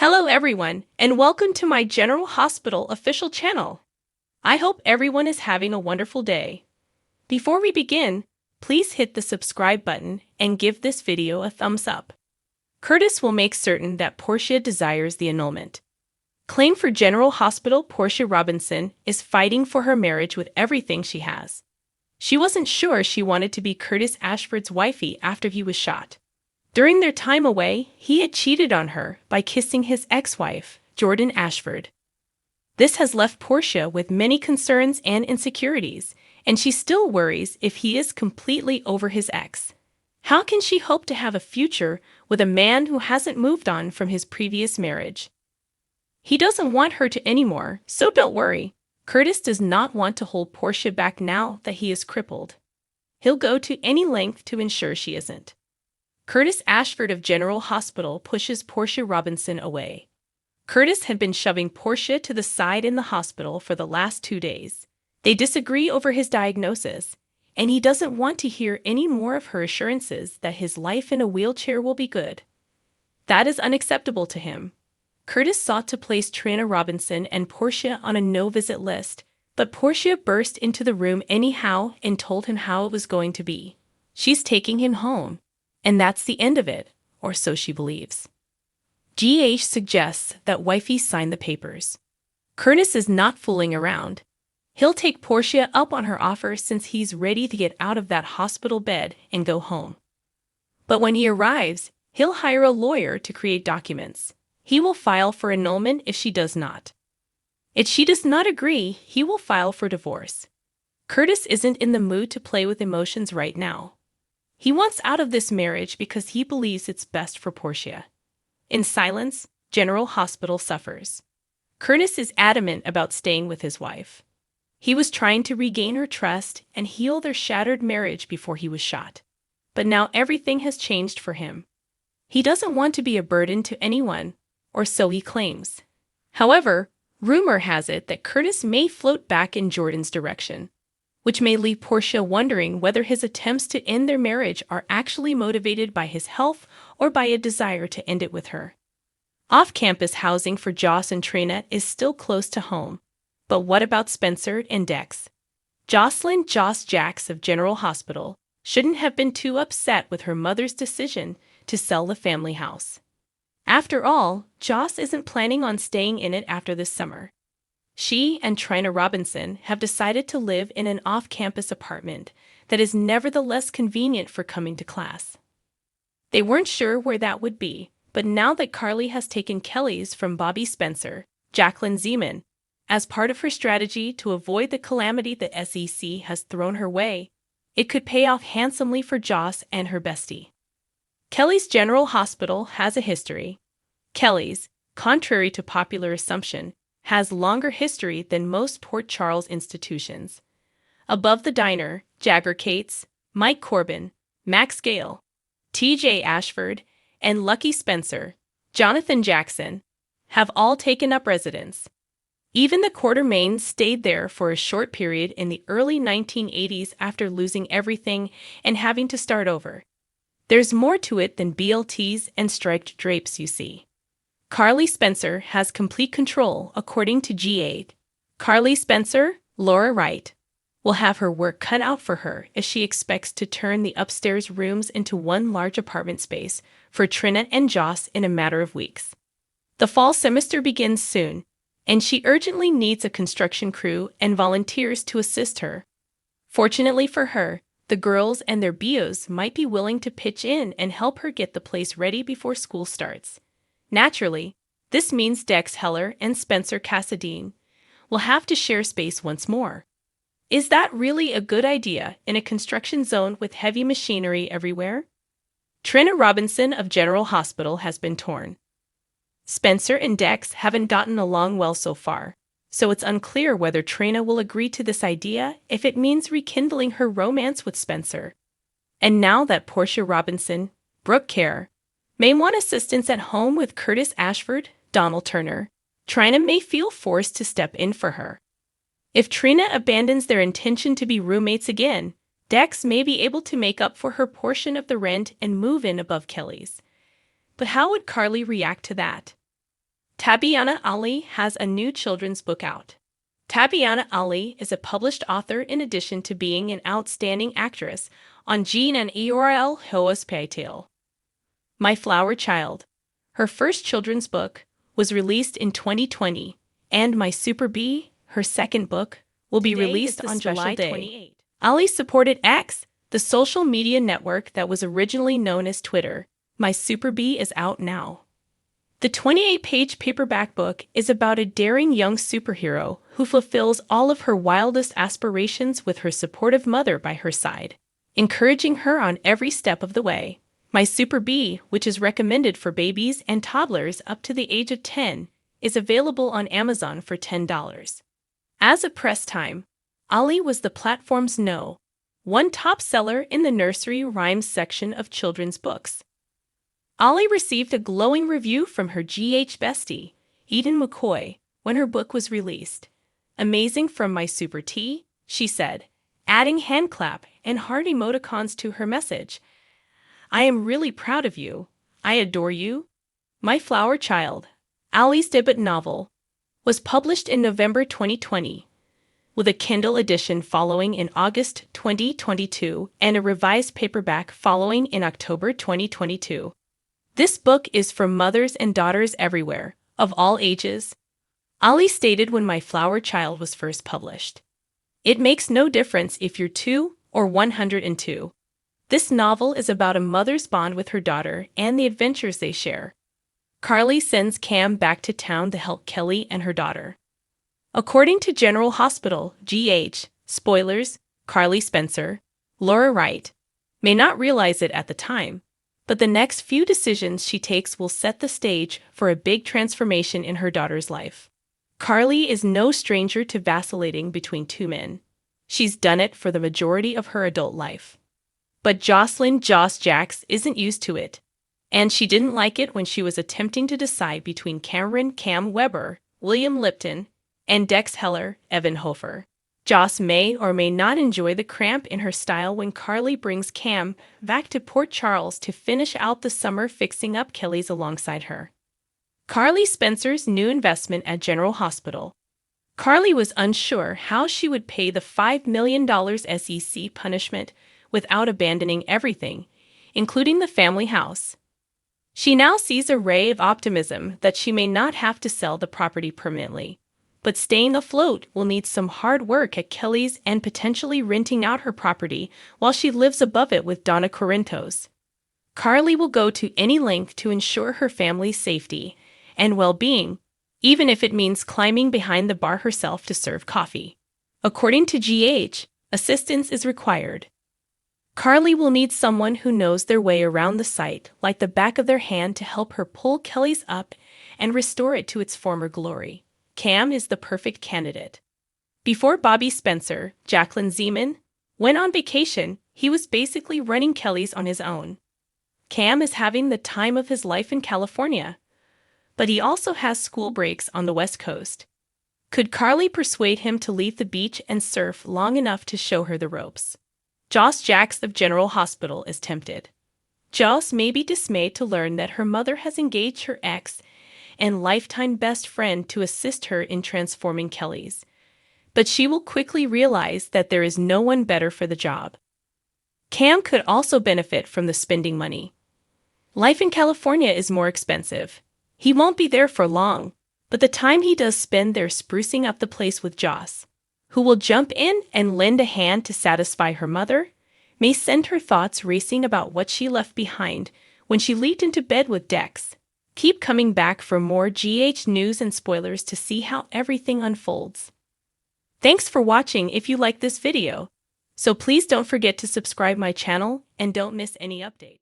Hello everyone, and welcome to my General Hospital official channel. I hope everyone is having a wonderful day. Before we begin, please hit the subscribe button and give this video a thumbs up. Curtis will make certain that Portia desires the annulment. Claim for General Hospital. Portia Robinson is fighting for her marriage with everything she has. She wasn't sure she wanted to be Curtis Ashford's wifey after he was shot. During their time away, he had cheated on her by kissing his ex-wife, Jordan Ashford. This has left Portia with many concerns and insecurities, and she still worries if he is completely over his ex. How can she hope to have a future with a man who hasn't moved on from his previous marriage? He doesn't want her to anymore, so don't worry. Curtis does not want to hold Portia back now that he is crippled. He'll go to any length to ensure she isn't. Curtis Ashford of General Hospital pushes Portia Robinson away. Curtis had been shoving Portia to the side in the hospital for the last 2 days. They disagree over his diagnosis, and he doesn't want to hear any more of her assurances that his life in a wheelchair will be good. That is unacceptable to him. Curtis sought to place Trina Robinson and Portia on a no-visit list, but Portia burst into the room anyhow and told him how it was going to be. She's taking him home. And that's the end of it, or so she believes. GH suggests that wifey sign the papers. Curtis is not fooling around. He'll take Portia up on her offer since he's ready to get out of that hospital bed and go home. But when he arrives, he'll hire a lawyer to create documents. He will file for annulment if she does not. If she does not agree, he will file for divorce. Curtis isn't in the mood to play with emotions right now. He wants out of this marriage because he believes it's best for Portia. In silence, General Hospital suffers. Curtis is adamant about staying with his wife. He was trying to regain her trust and heal their shattered marriage before he was shot. But now everything has changed for him. He doesn't want to be a burden to anyone, or so he claims. However, rumor has it that Curtis may float back in Jordan's direction, which may leave Portia wondering whether his attempts to end their marriage are actually motivated by his health or by a desire to end it with her. Off-campus housing for Joss and Trina is still close to home, but what about Spencer and Dex? Jocelyn Joss Jacks of General Hospital shouldn't have been too upset with her mother's decision to sell the family house. After all, Joss isn't planning on staying in it after this summer. She and Trina Robinson have decided to live in an off-campus apartment that is nevertheless convenient for coming to class. They weren't sure where that would be, but now that Carly has taken Kelly's from Bobby Spencer, Jacqueline Zeman, as part of her strategy to avoid the calamity the SEC has thrown her way, it could pay off handsomely for Joss and her bestie. Kelly's General Hospital has a history. Kelly's, contrary to popular assumption, has longer history than most Port Charles institutions. Above the diner, Jagger Cates, Mike Corbin, Max Gale, T.J. Ashford, and Lucky Spencer, Jonathan Jackson, have all taken up residence. Even the Quartermains stayed there for a short period in the early 1980s after losing everything and having to start over. There's more to it than BLTs and striped drapes, you see. Carly Spencer has complete control, according to G8. Carly Spencer, Laura Wright, will have her work cut out for her as she expects to turn the upstairs rooms into one large apartment space for Trina and Joss in a matter of weeks. The fall semester begins soon, and she urgently needs a construction crew and volunteers to assist her. Fortunately for her, the girls and their bios might be willing to pitch in and help her get the place ready before school starts. Naturally, this means Dex Heller and Spencer Cassadine will have to share space once more. Is that really a good idea in a construction zone with heavy machinery everywhere? Trina Robinson of General Hospital has been torn. Spencer and Dex haven't gotten along well so far, so it's unclear whether Trina will agree to this idea if it means rekindling her romance with Spencer. And now that Portia Robinson, Brooke Kerr, may want assistance at home with Curtis Ashford, Donald Turner, Trina may feel forced to step in for her. If Trina abandons their intention to be roommates again, Dex may be able to make up for her portion of the rent and move in above Kelly's. But how would Carly react to that? Tabyana Ali has a new children's book out. Tabyana Ali is a published author in addition to being an outstanding actress on Gene and EORL Hospital. My Flower Child, her first children's book, was released in 2020, and My Super Bee, her second book, will be released on July 28. Ali supported X, the social media network that was originally known as Twitter. My Super Bee is out now. The 28-page paperback book is about a daring young superhero who fulfills all of her wildest aspirations with her supportive mother by her side, encouraging her on every step of the way. My Super Bee, which is recommended for babies and toddlers up to the age of 10, is available on Amazon for $10. As of press time, Ali was the platform's #1 top seller in the nursery rhymes section of children's books. Ali received a glowing review from her GH bestie, Eden McCoy, when her book was released. Amazing from My Super T, she said, adding handclap and heart emoticons to her message. I am really proud of you. I adore you. My Flower Child, Ali's debut novel, was published in November 2020, with a Kindle edition following in August 2022 and a revised paperback following in October 2022. This book is for mothers and daughters everywhere, of all ages. Ali stated when My Flower Child was first published. It makes no difference if you're 2 or 102. This novel is about a mother's bond with her daughter and the adventures they share. Carly sends Cam back to town to help Kelly and her daughter. According to General Hospital, GH, spoilers, Carly Spencer, Laura Wright, may not realize it at the time, but the next few decisions she takes will set the stage for a big transformation in her daughter's life. Carly is no stranger to vacillating between two men. She's done it for the majority of her adult life. But Jocelyn Joss Jacks isn't used to it, and she didn't like it when she was attempting to decide between Cameron Cam Weber, William Lipton, and Dex Heller, Evan Hofer. Joss may or may not enjoy the cramp in her style when Carly brings Cam back to Port Charles to finish out the summer fixing up Kelly's alongside her. Carly Spencer's new investment at General Hospital. Carly was unsure how she would pay the $5 million SEC punishment without abandoning everything, including the family house. She now sees a ray of optimism that she may not have to sell the property permanently, but staying afloat will need some hard work at Kelly's and potentially renting out her property while she lives above it with Donna Corinthos. Carly will go to any length to ensure her family's safety and well-being, even if it means climbing behind the bar herself to serve coffee. According to GH, assistance is required. Carly will need someone who knows their way around the site like the back of their hand to help her pull Kelly's up and restore it to its former glory. Cam is the perfect candidate. Before Bobby Spencer, Jacqueline Zeman, went on vacation, he was basically running Kelly's on his own. Cam is having the time of his life in California, but he also has school breaks on the West Coast. Could Carly persuade him to leave the beach and surf long enough to show her the ropes? Joss Jacks of General Hospital is tempted. Joss may be dismayed to learn that her mother has engaged her ex and lifetime best friend to assist her in transforming Kelly's, but she will quickly realize that there is no one better for the job. Cam could also benefit from the spending money. Life in California is more expensive. He won't be there for long, but the time he does spend there sprucing up the place with Joss, who will jump in and lend a hand to satisfy her mother, may send her thoughts racing about what she left behind when she leaped into bed with Dex. Keep coming back for more GH news and spoilers to see how everything unfolds. Thanks for watching if you like this video, so please don't forget to subscribe my channel and don't miss any updates.